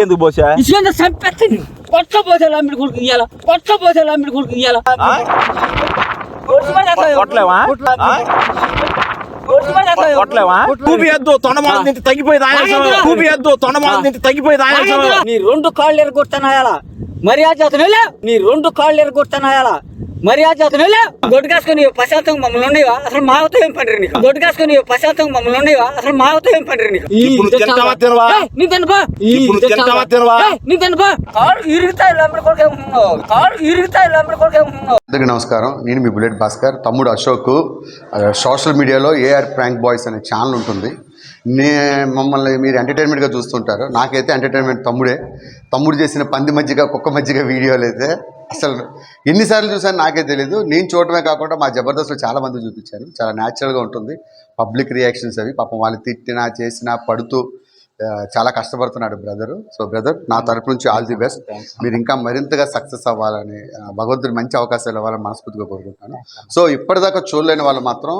ఎందుకు పోసా చంపేస్తుంది కొత్త పోసాలు అమ్మిడి కొడుకు ఇయ్యాల కొత్త పోసాలు అమ్మిడి కొడుకు ఇయ్యాల నీ రెండు కాళ్ళు ఎరగొట్టానాయాలా మర్యాద చేతనే నీ రెండు కాళ్ళు ఎరగొట్టానాయాలా మర్యాద చేతనే గొడ్డు కాసుకొని ప్రశాంతంగా మమ్మల్ని ఉండేవా అసలు మావతో ఏం పండ్రి నీకు గొడ్డు కాసుకొని ప్రశాంతంగా మమ్మల్ని ఉండేవా అసలు మావతో ఏం పండ్రి నీకు నీ తినపా కాళ్ళు ఇరుగుతాయి లంబడి కొడుకు కాళ్ళు ఇరుగుతాయి లంబడి కొడుకు. అందరికీ నమస్కారం. నేను మీ బుల్లెట్ భాస్కర్. తమ్ముడు అశోక్ సోషల్ మీడియాలో ఏఆర్ ప్రాంక్ బాయ్స్ అనే ఛానల్ ఉంటుంది. మమ్మల్ని మీరు ఎంటర్టైన్మెంట్గా చూస్తుంటారు. నాకైతే ఎంటర్టైన్మెంట్ తమ్ముడు చేసిన పంది మజ్జిగ కుక్క మజ్జిగ వీడియోలు అయితే అసలు ఎన్నిసార్లు చూసాను నాకే తెలీదు. నేను చూడటమే కాకుండా మా జబర్దస్త్లో చాలామంది చూపించారు. చాలా న్యాచురల్గా ఉంటుంది. పబ్లిక్ రియాక్షన్స్ అవి పాపం వాళ్ళు తిట్టినా చేసినా పడుతూ చాలా కష్టపడుతున్నాడు బ్రదరు. సో బ్రదర్, నా తరపు నుంచి ఆల్ ది బెస్ట్. మీరు ఇంకా మరింతగా సక్సెస్ అవ్వాలని, భగవంతుడు మంచి అవకాశాలు ఇవ్వాలని మనస్ఫూర్తిగా కోరుకుంటాను. సో ఇప్పటిదాకా చూడలేని వాళ్ళు మాత్రం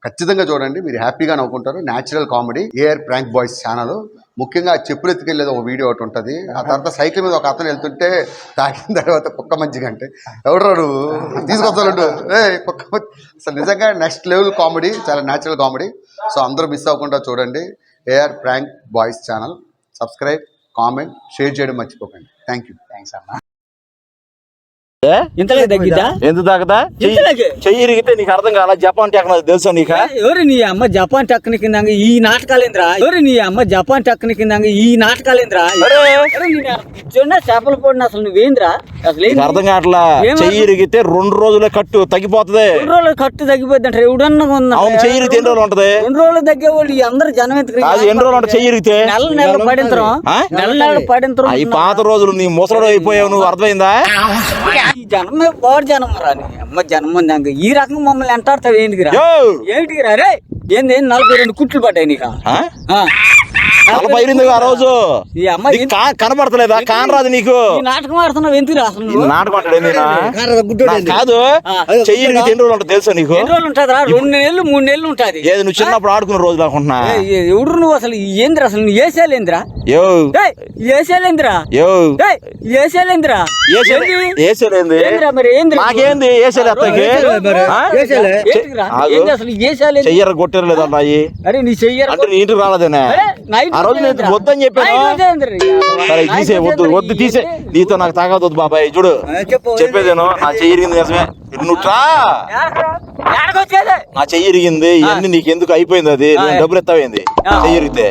ఖచ్చితంగా చూడండి. మీరు హ్యాపీగా నవ్వుకుంటారు. Natural comedy AR prank boys channel. ముఖ్యంగా చెప్పులు ఎత్తుకెళ్ళేది ఒక వీడియో ఒకటి ఉంటుంది. ఆ తర్వాత సైకిల్ మీద ఒక అతను వెళ్తుంటే తాగిన తర్వాత కుక్క మంచిగా అంటే ఎవడో నువ్వు తీసుకొస్తాడు కుక్క అసలు నిజంగా నెక్స్ట్ లెవెల్ కామెడీ, చాలా న్యాచురల్ కామెడీ. సో అందరూ మిస్ అవ్వకుండా చూడండి AR prank boys channel. Subscribe, comment, share చేయడం మర్చిపోకండి. Thank you. థ్యాంక్స్ అన్న. ఇంతలోకి తగ్గిద్దా? ఎందుకు తగ్గదా? చెయ్యి ఇరిగితే నీకు అర్థం కాల. జపాన్ టెక్నాలజీ తెలుసా నీకు? ఎవరు నీ అమ్మ జపాన్ టెక్నిక్ ఈ నాటకాలేంద్రా? ఎవరు నీ అమ్మ జపాన్ టెక్నిక్ ఈ నాటకాలేంద్రా? చేపలు పోడిన అసలు నువ్వేంద్రా? అసలు అర్థం కావట్లా. చెయ్యి ఇరిగితే 2 రోజులే కట్టు తగ్గిపోతుంది. 2 రోజులు కట్టు తగ్గిపోద్ది అంటే ఎవడన్నా ఉందా? అవును, చెయ్యి ఇరిగితే ఎన్ని రోజులు ఉంటది? 2 రోజులు తగ్గే వాళ్ళు అందరు జనం ఎన్ని రోజులు ఉంటుంది చెయ్యి ఇరిగితే? నెలలు పడింతరం నెలలు పడింతరం. ఈ పాత రోజులు నీ ముసడు అయిపోయావు నువ్వు. అర్థమైందా? ఈ జనమే పోడు జనం రాని అమ్మ జనం ఈ రకంగా మమ్మల్ని ఎంటాడతావు ఏంటికిరా? ఏంటికిరా రే? ఏంది 42 కుట్లు పడ్డాయి నీకు? 40 ఆ రోజు ఈ అమ్మాయి కనబడతలేదా? కానరాదు నీకు. నాటకం ఆడుతున్నావు ఎందుకు అసలు? నాటకం కాదు. చెయ్యి ఎన్ని రోజులు ఉంటుంది తెలుసా నీకు? ఎన్ని రోజులు ఉంటుందా? 2 నెలలు 3 నెలలు ఉంటుంది. ఏది నువ్వు చిన్నప్పుడు ఆడుకున్న రోజు అనుకుంటున్నా? ఎవడు నువ్వు అసలు ఏంద్ర? అసలు నువ్వు ఏసేలేంద్రా? ఏసేలేంద్రా? ఏసేలేంద్రా? మరి ఏంది నాకేంది చెయ్యర కొట్టలేదు అన్నాయి. అరే నీ చెయ్యర అంటే నీ ఇంటికి రాలేదేనా? ఆ రోజు నేను వద్దని చెప్పాను. సరే తీసే, వద్దు తీసే. నీతో నాకు తాగదు బాబాయ్. చూడు చెప్పేదేను, నా చెయ్యి ఇరిగింది నిజమే. నువ్వుట్రా, నా చెయ్యి ఇరిగింది. ఇవన్నీ నీకు ఎందుకు అయిపోయింది? అది డబ్బులు ఎత్తావేంది? చెయ్యి ఇరిగితే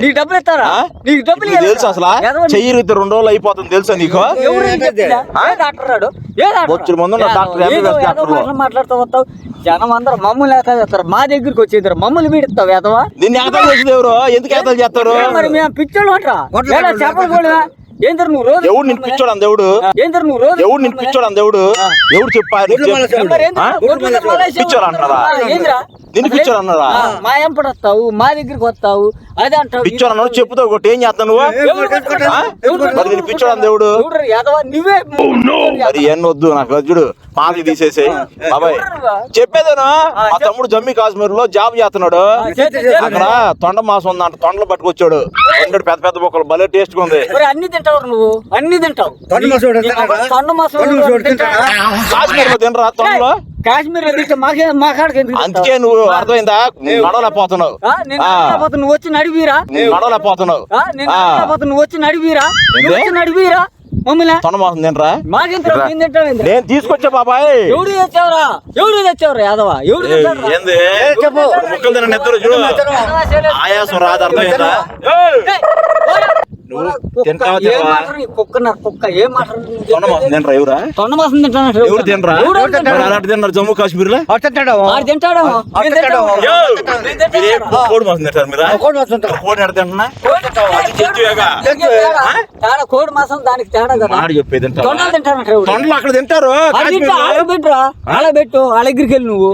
తెలుసు అసలు? చెయ్యి ఇరిగితే 2 రోజులు అయిపోతుంది తెలుసా నీకు? వచ్చిన ముందు డాక్టర్ మాట్లాడుతూ వస్తావు. జనం అందరూ మమ్మల్ని ఏతాలు చేస్తారు. మా దగ్గరికి వచ్చేద్దరు మమ్మల్ని పీడిస్తావు ఎదవా? దీన్ని ఏతాలు చేసేది ఎవరు? ఎందుకు ఏతాలు చేస్తారు? మరి మేము పిచ్చోళ్ళు అంటారా? చేపలు కూడా ఏంటరు నువ్వు రోజు ఎవడు నిన్ను పిచ్చోడు అంది? ఎవడు ఏంటరు నువ్వు రోజు ఎవడు నిన్ను పిచ్చోడు అంది? ఎవడు చెప్పారు? పిచ్చోడు అంటారా? నిన్ను పిచ్చోడు అన్నారా? మా ఎంపడు వస్తావు, మా దగ్గరికి వస్తావు, అదే అంటావు. పిచ్చోడు అన్నావు చెప్పుతావు ఒకటి. ఏం చేస్తావు నువ్వు? మరి నిన్ను పిచ్చోడు అంది ఎవడు? నువ్వే. మరి ఎన్ని వద్దు నాకు. చూడు పాతి తీసేసి బాబాయ్ చెప్పేదేనా? మా తమ్ముడు జమ్మూ కాశ్మీర్ లో జాబ్ చేస్తున్నాడు. అక్కడ తొండ మాసం ఉందంట. తొండలు పట్టుకొచ్చాడు. పెద్ద పెద్ద బొక్కలు భలే టేస్ట్ ఉంది. అన్ని తింటావు నువ్వు, అన్ని తింటావు. తొండ మాసం కాశ్మీర్ లో తినరా? తొండలో కాశ్మీర్ మా కాడికి ఎందుకు? అందుకే నువ్వు అర్థమైందా? నడవలేకపోతున్నావు. నువ్వు వచ్చి నడివీరా? నడవలేకపోతున్నావు. నువ్వు వచ్చి నడివీరా? మమ్మల్ని తొండ మాసం తినరా? నేను తీసుకొచ్చా బాబాయ్. ఎవడు తెచ్చావురా? యాదవా? ఏంది ముక్కలు తిన నిద్ర? చూడు ఆయాసం రాదు. అర్థమైందా? జమ్మూ కాశ్మీర్ లో కోడి మాసం తింటారు మీరు? కోడి మాసం దానికి తేడా కదా చెప్పేది. తొండలు అక్కడ తింటారు. అలా పెట్టు. వాళ్ళ దగ్గరికి వెళ్ళి నువ్వు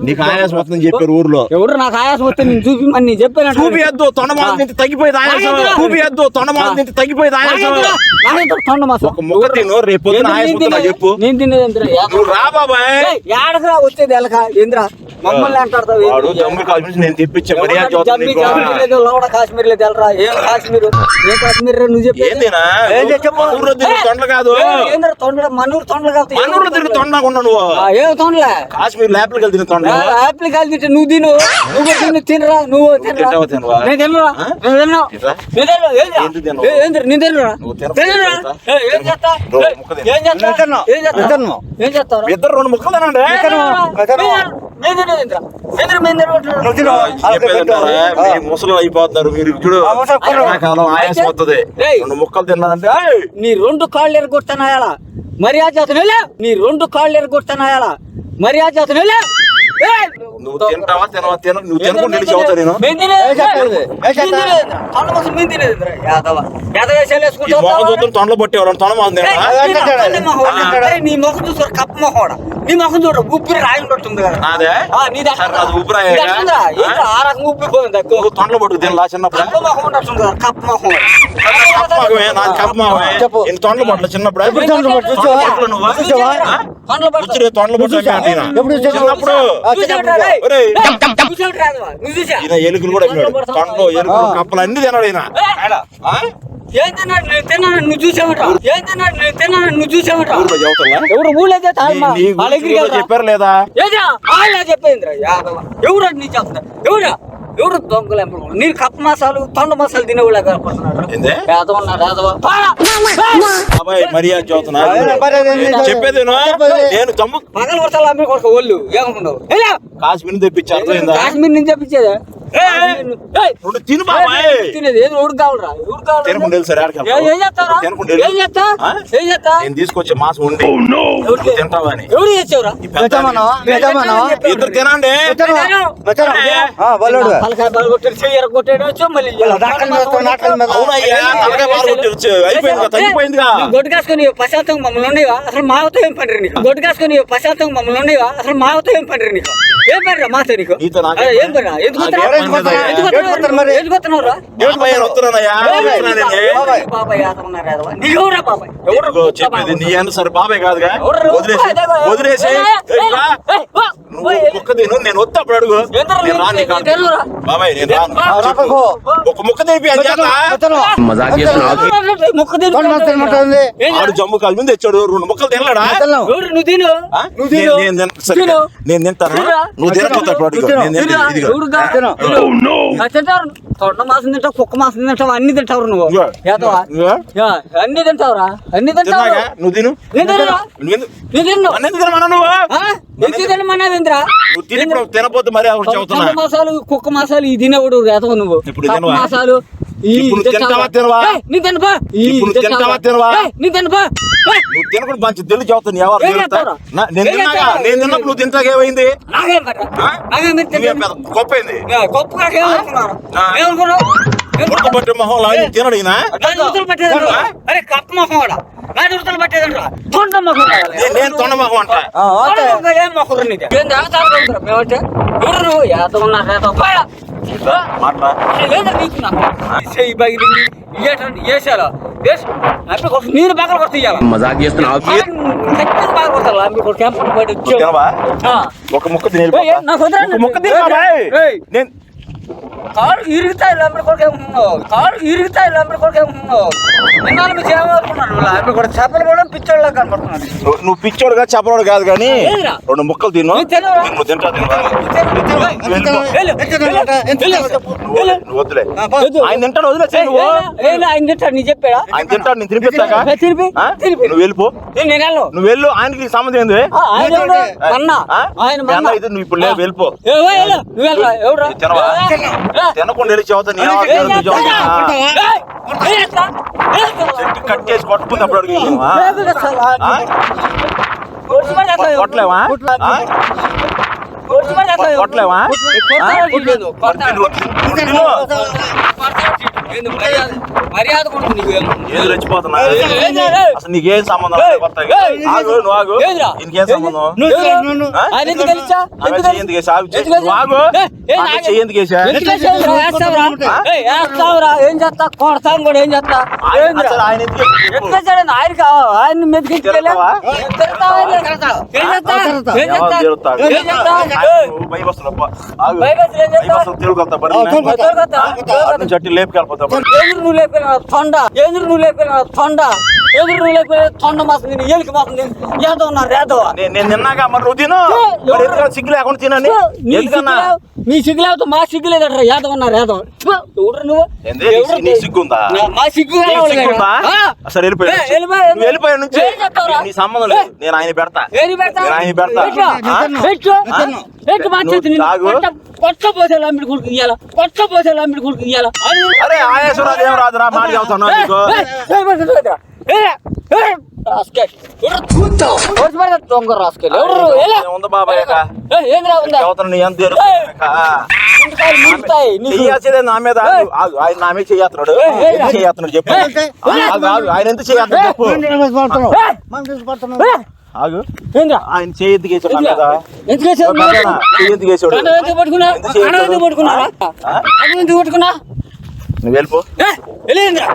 నీకు ఆయాసం వస్తుందని చెప్పారు ఊర్లో. ఎవరు నాకు ఆయాసం వస్తే నేను చూపిమని చెప్పాను. చూపియద్దు. తొండ మాసం తగ్గిపోయింది ఆయాసం చూపియద్దు తొండ మాసం తింటే తగ్గిపోయింది ఆయాసం తొండ మాసం ఒక ముక్క తిను రేపు పొద్దున ఆయాసం వస్తుందా చెప్పు నేను తినేది నువ్వు రా బాబాయ్ ఏడకరా వచ్చేది ఎలక ఏంద్రా మమ్మల్ని అంటారు వాడు జమ్మూ కాశ్మీర్ నేను తెప్పించా మర్యాద చదువుతాను నీకు లోడ కాశ్మీర్ లేదు వెళ్ళరా ఏం కాశ్మీర్ నువ్వు చెప్పి ఏందినా మనూరులో తిరిగి తొండలు కాదు ఏంద్రా తొండ మనూరు తొండలు కాదు మనూరులో తిరిగి తొండకుండా నువ్వు ఏం తొండలే కాశ్మీర్ లోపలికి వెళ్తే తొండ ఆపిల్ కాదు తింటే నువ్వు తిను నువ్వు తిను తినరా నువ్వు తినరా తినవా నేను తినరా నేను తినరా ఏంద్ర నేను తినరా తినరా ఏం చేస్తా ఏం చేస్తా ఏం చేస్తావు ఇద్దరు రెండు ముక్కలు తినండి ముసలు అయిపోతారు మీరు చూడు కాలం ఆయాసం వస్తుంది రెండు ముక్కలు తిన్నారంటే నీ రెండు కాళ్ళు ఎరగొట్టనాయాలా మర్యాద చేతను నీ రెండు కాళ్ళు ఎరగొట్టనాయాలా మర్యాద చేతను నువ్వు తింటావా తినవా నువ్వు తినకుండా తెలిసి అవుతా నేను మొహం చూద్దాం తొండలు పట్టేవాడు తొండ మాసం నీ మొహం చూసారు కప్ప మొహం నీ మొహం చూడ ఊపిరి రాయి పడుతుంది కదా అదే ఊపిరి ఆ రకం ఊపిరిపోయింది తొండలు పట్టుకు తినలా చిన్నప్పుడు కప్ప మొహం ఉన్నట్టుంది కదా కప్ప మొహం తొండలు పట్ల చిన్నప్పుడు తొండలు పట్టు చిన్నప్పుడు ఎలుకలు కూడా తొండలు ఎలుకలు కప్పలు అన్ని తిన్నాడు ఆయన ఏం తిన్నాడు నేను తిన్నాను నువ్వు చూసావుట ఏం తిన్నాడు నేను తిన్నాను నువ్వు చూసావుట ఎవరు ఊళ్ళైతే చెప్పారు లేదా చెప్పింది ఎవరు నీ చెప్తా ఎవరు దొంగలు నీరు కప్ప మాసాలు తొండ మాసాలు తినేవాళ్ళ మర్యాద చదువుతున్నా చెప్పేది నేను పగల వర్షాలు అమ్మే కొడుకు ఒళ్ళు ఏమనుకున్నావు కాశ్మీర్ తెప్పించి అర్థమైందా కాశ్మీర్ నుంచి తెప్పించేదా తిను బాబాయ్ తినేది ఏది ఊరు కావాలరా ఊరు నేను తీసుకొచ్చే మాసం ఉండి తింటావని ఎవరు చేసావురా ఇద్దరు తినండి గొడ్డు కాసుకొని ప్రశాంతం మమ్మల్ని ఉండేవా అసలు మావతో ఏం పండ్రి నీకు గొడ్డు కాసుకొని ప్రశాంతం మమ్మల్ని ఉండేవా అసలు మావతో ఏం పండ్రి నీకు ఏం పండ్రా మాతో నీకు ఏం పండ్రా చెప్పేది నీ అన్న సరే బాబాయ్ కాదుగా వదిలేసి ముక్క తిను నేను వస్తా అప్పుడు అడుగు నేను రాను బాబాయ్ నేను రాను ఒక ముక్క తినిపి ఆడు జమ్ము కాలు మీద తెచ్చాడు రెండు ముక్కలు తినలాడా నేను తింటాను నువ్వు తొండ మాసం తింటావు కుక్క మాసం తింటావు అన్ని తింటావు నువ్వు అన్ని తింటావురా అన్ని తింటావు నువ్వు తిను తినపోతే మరి మాసాలు కుక్క మాసాలు ఈ తినేవాడు రేతవు నువ్వు మాసాలు నువ్వు తినకుండా మంచి తెలుగు చదువుతాను ఎవరు నేను తిన్నప్పుడు నువ్వు తింటాక ఏమైంది గొప్పైంది పట్టే మొహం తినడు ఈయన అరే కప్ప మొహం పట్టేదంట తొండ మొహం నేను తొండ మొహం అంట ఏం మొహం ఎవరు నువ్వు ఏత ఉన్నా నేను బాగా కొడుతా ఒక ముక్క తిని కాళ్ళు ఇరుగుతాయి లంబడి కొడుకు నిన్నాళ్ళు మీరు ఏమనుకున్నాను లంబడి కొడుకు చేపలు కూడా పిచ్చోళ్ళ కనపడుతున్నాను నువ్వు పిచ్చోడుగా చెప్పడు కాదు కానీ రెండు ముక్కలు తిను వద్దులే ఆయన తింటాడు వదిలే ఆయన తింటాడు నీ చెప్పాడా ఆయన తింటాడు నేను తినిపిస్తాక నువ్వు వెళ్ళిపో నువ్వు వెళ్ళు ఆయనకి సంబంధం ఏంది ఆయన ఇది నువ్వు ఇప్పుడు వెళ్ళిపో ఎవరు తినకుండా వెళ్ళి చదువుతా చెట్టు కట్ చేసి కొట్టుకుంది అప్పుడు కొట్టలేవా కొట్టలేవా మర్యాద కొడుకు నీకు ఏది రెచ్చిపోతున్నా ఏంద్రా? అసలు నీకేం సంబంధం కొత్తగా ఆగు నువ్వు ఆగు ఏంద్రా? నీకేం సంబంధం ఆ? ఆయన ఎందుకు గెలిచా? ఆమె ఎందుకు చెయ్యి ఎందుకు వేసా? ఆగు, ఎందుకు వేసా? ఆగు. ఏయ్, ఆమె చెయ్యి ఎందుకు వేసా? ఎందుకు వేసావురా? వేస్తావురా? ఏయ్, వేస్తావురా? ఏం చేస్తా? కొడతాం కూడా ఏం చేస్తా? ఏంద్రా? అసలు ఆయన ఎందుకు వేసాడు? ఎట్లా చేయండి? ఆయన కావాలి ఆయన మెతికించుకెళ్ళా తిడతావా? ఏం చేస్తా? ఏం ఎవరు చేస్తా? తిడతాడు? ఏం చేస్తా? నువ్వు భయపడుతున్నావు, అబ్బా. ఆగు. భయపడుతున్నా, ఏం చేస్తా? భయపడుతున్నావు, తిరుగుకొస్తా బరి ఉన్నాయి. తొలగొత్తా. అటు నుంచి అటు లేపుకెళ్ళిపోతావు బరి. ఎదురు నువ్వు లేపిన తొండ ఎదురు నువ్వు లేపిన తొండ ఎదురు నువ్వు లేపిన తొండ మాసం నేను ఏలికి మాసం నేను ఏదో ఉన్నా రేదో నేను నిన్నాక మరి నువ్వు తిను మరి ఎందుకన్నా సిగ్గు లేకుండా తినని ఎందుకన్నా నీ సిగ్గు లేకపోతే మా సిగ్గు లేదట్రా ఏదో ఉన్నా రేదో ఎవరు నువ్వు ఏంది? నీ సిగ్గుందా? మా సిగ్గు నీకు సిగ్గుందా? అసలు వెళ్ళిపోయా ఏ, వెళ్ళిపోయా. నువ్వు వెళ్ళిపోయా నుంచి ఏం చెప్తావురా? నీ సంబంధం లేదు నేను ఆయన పెడతా ఏది పెడతా? నేను ఆయన పెడతా పెట్టు. ఆ? పెట్టు. పెట్టు మా చేతి నువ్వు తాగు. కొత్త పోసేలు అమ్మిడి కొడుకు ఇయ్యాల కొత్త పోసేలు అమ్మిడి కొడుకు ఇయ్యాల అరే ఆయేశ్వరరాజు ఏం రాదురా మాట చెబుతున్నావు నీకు దొంగ రాసుకెళ్ళి ఉంది బాబాయ్ ఏం రావుందా చదువుతున్నా నీ ఎంత ముడతాయి చెయ్యాల్సిందే నా మీద ఆగు, ఆగు. ఆయన నా మీద చెయ్యాతున్నాడు ఎందుకు చెయ్యాతున్నాడు చెప్పు ఆగు, ఆగు. ఆయన ఎంత చెయ్యాతున్నాడు చెప్పు ఆగు ఏంద్రా ఆయన చెయ్యి ఎందుకు వేసాడు నా మీద ఎందుకు వేసావు? పెద్దనా? చెయ్యి ఎందుకు వేసాడు కండ ఎందుకు పట్టుకున్నా? ఎందుకు చేయొద్దు? కండ ఎందుకు పట్టుకున్నారా? కండ ఎందుకు పట్టుకున్నా? నువ్వు వెళ్ళిపో వెళ్ళేంద్రా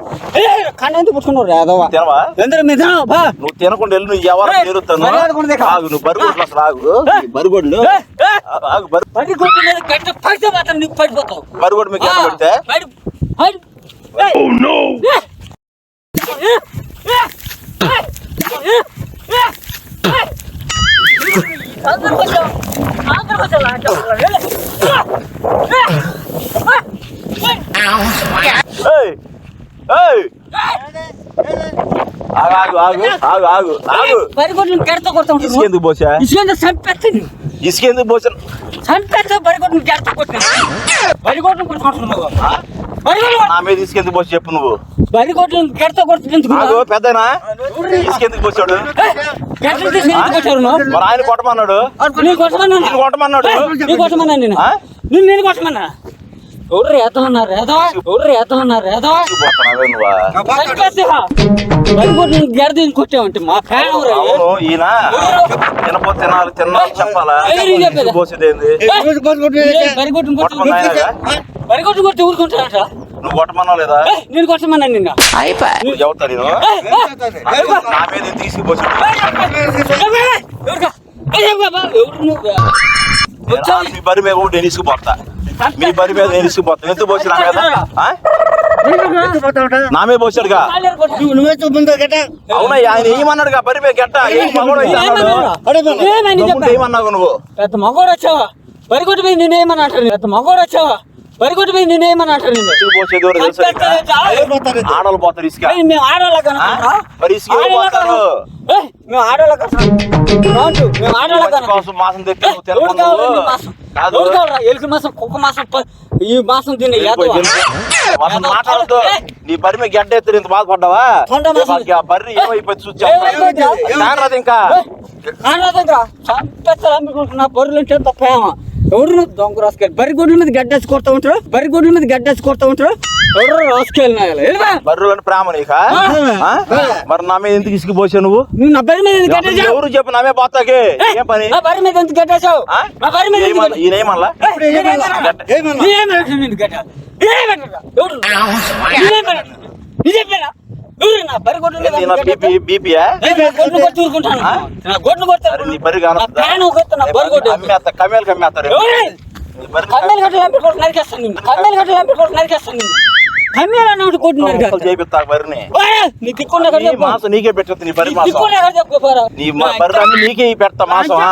కండ ఎందుకు పట్టుకున్నావు రాదవా తినవా ఎందరూ మీద బా నువ్వు తినకుండా వెళ్ళి నువ్వు ఎవరు తిరుగుతాను మర్యాద కూడా దేఖా. ఆగు నువ్వు బరుగుడ్లు అసలు ఆగు ఈ బరుగుడ్లు ఆగు పడి కొట్టు మీద గట్ట పడితే మాత్రం నీకు పడిపోతావు బరుగుడు మీకు ఎంత పడితే పడి పడి ఏయ్! ఏయ్! ఆగు ఆగు ఆగు ఆగు ఆగు పరిగొడ్లు కెడత కొడతాం ఇసుకెందుకు పోసా ఇసుకెందుకు చంపేస్తుంది ఇసుకెందుకు పోసాను చంపేస్తా పరిగొడ్లు కెడత కొట్టిన పరిగొడ్లు కొట్టుకుంటున్నావు పరిగొడ్లు నా మీద ఇసుకెందుకు పోసి చెప్పు నువ్వు పరిగొడ్లు కెడత కొడుతుంది ఆగు పెద్దనా ఇసుకెందుకు పోసాడు గట్ల తీసి ఎందుకు కొట్టారు నువ్వు? మరి ఆయన కొట్టమన్నాడు నేను కొట్టమన్నా నేను కొట్టమన్నాడు నేను కొట్టమన్నా నేను ఆ? నేను కొట్టమన్నా ఎవరు రేత ఉన్నారు రేదవా ఎవరు రేత ఉన్నారు రేదవా పోతున్నావే నువ్వు పరిగొడ్లు గెడ కొట్టావంటే మా ఫ్యాన్ అవును ఈయన తినపోతే తినాలి తిన్నాలి చెప్పాలా ఏయ్, చెప్పేదా? ఇసుకు పోసేది ఏంది పరిగొడ్లు కొట్టమన్నా ఆయనగా? పరిగొడ్లు కొట్టి ఊరుకుంటారట నువ్వు కొట్టమన్నావు లేదా నేను కొట్టమన్నా నిన్న నువ్వు చెబుతా నేను నా మీద ఎందుకు తీసుకుపోసాడు మీ బరి మీద కూడా నేను ఇసుకుపోతా మీ బరి మీద నేను ఇసుకుపోతా ఎందుకు పోసినా కదా ఆ? నా మీద పోసాడుగా అవునయ్య ఆయన ఏమన్నాడుగా బరి మీద గట్ట ఏం మగవాడు అయితే అన్నాడు. ఏమన్నావు నువ్వు పెద్ద మగోడు వచ్చావా పరిగొట్టు పోయి నేనేమని అంటారు పెద్ద మగోడు వచ్చావా పరిగొట్టు పోయి నేనేమని అంటారు నిన్ను ఇసుకు పోసేది ఎవరు తెలుసా నీకు? ఆడవాళ్ళు పోతారు ఇసుక మేము ఆడవాళ్ళ మరి ఇసుక ఎవరు పోతారు మేము ఆడవాళ్ళ మేము ఆడవాళ్ళ మంచి కోసం మాసం తెప్పి నువ్వు తినకు నువ్వు. కాదు ఎలుక మాసం కుక్క మాసం ఈ మాసం తినే వెళ్ళిపో, వెళ్ళిపో. అసలు మాట్లాడద్దు నీ బరి మీద గడ్డ ఎత్తుడు ఇంత బాధపడ్డావా తొండ మాసం. ఆ బర్రి ఏమైపోయి చూసి ఇంకా చంపేస్తారా బర్రెలు అంటే తప్ప ఎవరు దొంగ రాసుకెళ్ళి బరి గొడ్ల మీద గడ్డేసి కొడతా ఉంటారు బరి గొడ్ల మీద గడ్డేసి కొడతా ఉంటారు ఎవరు రాసుకెళ్ళిన బర్రులని ప్రేమ నీకా ఆ? మరి నా మీద ఎందుకు ఇసుకు పోసావు నువ్వు నువ్వు నా బరి మీద ఎందుకు గడ్డేసావు ఎవరు చెప్పు నా మీద పోతాకే ఏం పని నా బరి మీద ఎందుకు గడ్డేసావు ఆ? నా బరి మీద ఎందుకు ఏమన్నా- ఈయన ఏమన్నా బీపీయా అరే నీ బర్రి కానొస్తుందా? అమ్మేస్తా కమ్మేలు కమ్మేస్తారు నీ బర్రి అసలు చేపిస్తా బర్రిని నీ మాసం నీకే పెట్టచ్చు నీ బర్రి మాసం నీ బర్రి అన్ని నీకే పెడతా మాసం ఆ?